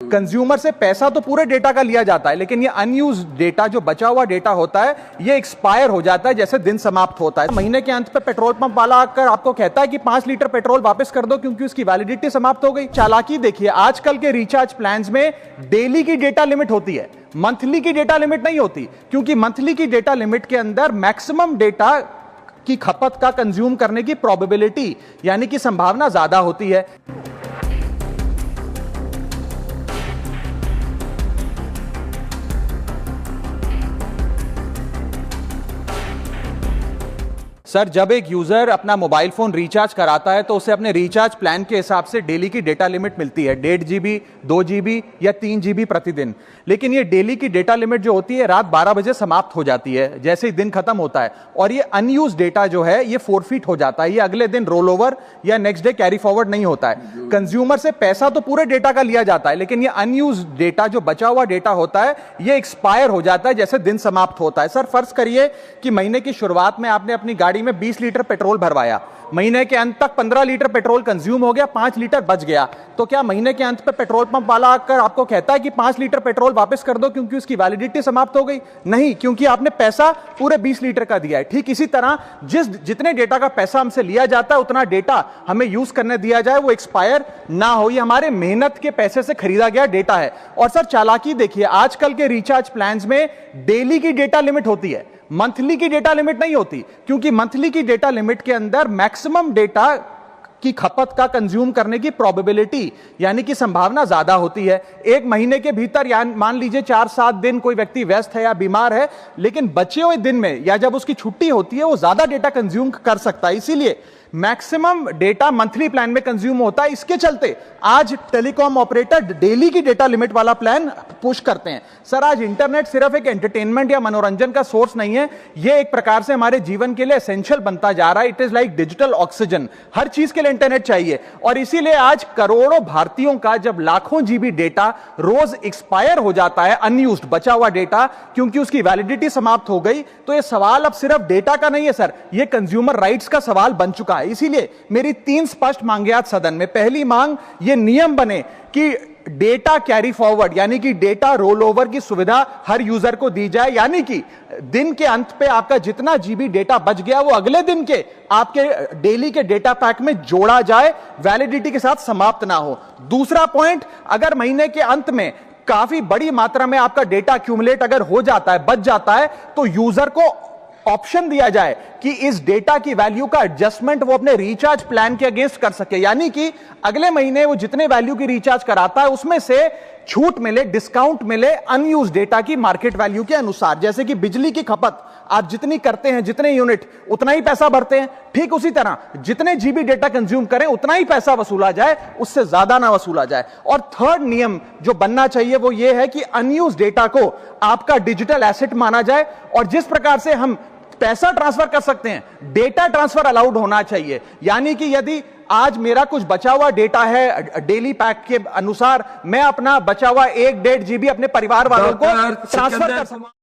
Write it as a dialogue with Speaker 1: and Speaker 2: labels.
Speaker 1: Consumer से पैसा तो पूरे डेटा का लिया जाता है, लेकिन ये अनयूज डेटा, जो बचा हुआ डेटा होता है, ये एक्सपायर हो जाता है जैसे दिन समाप्त होता है। महीने के अंत पे पेट्रोल पंप वाला आकर आपको कहता है कि 5 लीटर पेट्रोल वापस कर दो क्योंकि उसकी वैलिडिटी समाप्त हो गई। चालाकी देखिए, आजकल के रिचार्ज प्लान्स में डेली की डेटा लिमिट होती है, मंथली की डेटा लिमिट नहीं होती, क्योंकि मंथली की डेटा लिमिट के अंदर मैक्सिमम डेटा की खपत का कंज्यूम करने की प्रोबेबिलिटी यानी कि संभावना ज्यादा होती है। सर, जब एक यूजर अपना मोबाइल फोन रिचार्ज कराता है तो उसे अपने रिचार्ज प्लान के हिसाब से डेली की डेटा लिमिट मिलती है, 1.5 GB, 2 GB या 3 GB प्रतिदिन। लेकिन ये डेली की डेटा लिमिट जो होती है रात 12 बजे समाप्त हो जाती है जैसे ही दिन खत्म होता है, और ये अनयूज डेटा जो है ये फोरफिट हो जाता है, ये अगले दिन रोल ओवर या नेक्स्ट डे कैरी फॉरवर्ड नहीं होता है। कंज्यूमर से पैसा तो पूरे डेटा का लिया जाता है, लेकिन ये अनयूज डेटा, जो बचा हुआ डेटा होता है, ये एक्सपायर हो जाता है जैसे दिन समाप्त होता है। सर, फर्ज करिए कि महीने की शुरुआत में आपने अपनी गाड़ी में 20 लीटर पेट्रोल भरवाया, महीने के अंत तक 15 लीटर पेट्रोल कंज्यूम हो गया, 5 लीटर बच गया, तो क्या महीने के अंत पे पेट्रोल पंप वाला आकर आपको कहता है कि 5 लीटर पेट्रोल वापस कर दो क्योंकि उसकी वैलिडिटी समाप्त हो गई? नहीं, क्योंकि आपने पैसा पूरे 20 लीटर का दिया है। ठीक इसी तरह जितने डेटा का पैसा हमसे लिया जाता है उतना डेटा हमें यूज करने दिया जाए, वो एक्सपायर ना हो। ये हमारे मेहनत के पैसे से खरीदा गया डेटा है। और सर, चालाकी देखिए, आजकल के रिचार्ज प्लान्स में डेली की डेटा लिमिट होती है, मंथली की डेटा लिमिट नहीं होती, क्योंकि मंथली की डेटा लिमिट के अंदर मैक्सिमम डेटा की खपत का कंज्यूम करने की प्रोबेबिलिटी यानी कि संभावना ज्यादा होती है। एक महीने के भीतर या मान लीजिए 4-7 दिन कोई व्यक्ति व्यस्त है या बीमार है, लेकिन बचे हुए दिन में या जब उसकी छुट्टी होती है वो ज्यादा डेटा कंज्यूम कर सकता है, इसीलिए मैक्सिमम डेटा मंथली प्लान में कंज्यूम होता है। इसके चलते आज टेलीकॉम ऑपरेटर डेली की डेटा लिमिट वाला प्लान पुश करते हैं। सर, आज इंटरनेट सिर्फ एक एंटरटेनमेंट या मनोरंजन का सोर्स नहीं है, यह एक प्रकार से हमारे जीवन के लिए एसेंशियल बनता जा रहा है। It is like digital oxygen, हर चीज के लिए इंटरनेट चाहिए। और इसीलिए आज करोड़ों भारतीयों का जब लाखों जीबी डेटा रोज एक्सपायर हो जाता है, अनयूज्ड बचा हुआ डेटा, क्योंकि उसकी वैलिडिटी समाप्त हो गई, तो यह सवाल अब सिर्फ डेटा का नहीं है सर, यह कंज्यूमर राइट्स का सवाल बन चुका है। इसीलिए मेरी 3 स्पष्ट मांगे आज सदन में। पहली मांग, ये नियम बने कि डेटा कैरी फॉरवर्ड यानी कि डेटा रोल ओवर की सुविधा हर यूजर को दी जाए, यानी कि दिन के अंत पे आपका जितना जीबी डेटा बच गया वो अगले दिन के आपके डेली के डेटा पैक में जोड़ा जाए, वैलिडिटी के साथ समाप्त ना हो। दूसरा पॉइंट, अगर महीने के अंत में काफी बड़ी मात्रा में आपका डेटा एक्यूमुलेट अगर हो जाता है, बच जाता है, तो यूजर को ऑप्शन दिया जाए कि इस डेटा की वैल्यू का एडजस्टमेंट वो अपने रिचार्ज प्लान के अगेंस्ट कर सके, यानी कि अगले महीने वो जितने वैल्यू की रिचार्ज कराता है उसमें से छूट मिले, डिस्काउंट मिले अनयूज डेटा की मार्केट वैल्यू के अनुसार। जैसे कि बिजली की खपत आप जितनी करते हैं, जितने यूनिट, उतना ही पैसा भरते हैं, ठीक उसी तरह जितने जीबी डेटा कंज्यूम करें उतना ही पैसा वसूला जाए, उससे ज्यादा ना वसूला जाए। और थर्ड नियम जो बनना चाहिए वो ये है कि अनयूज डेटा को आपका डिजिटल एसेट माना जाए, और जिस प्रकार से हम पैसा ट्रांसफर कर सकते हैं, डेटा ट्रांसफर अलाउड होना चाहिए। यानी कि यदि आज मेरा कुछ बचा हुआ डेटा है डेली पैक के अनुसार, मैं अपना बचा हुआ 1-1.5 GB अपने परिवार वालों को ट्रांसफर कर सकता हूं।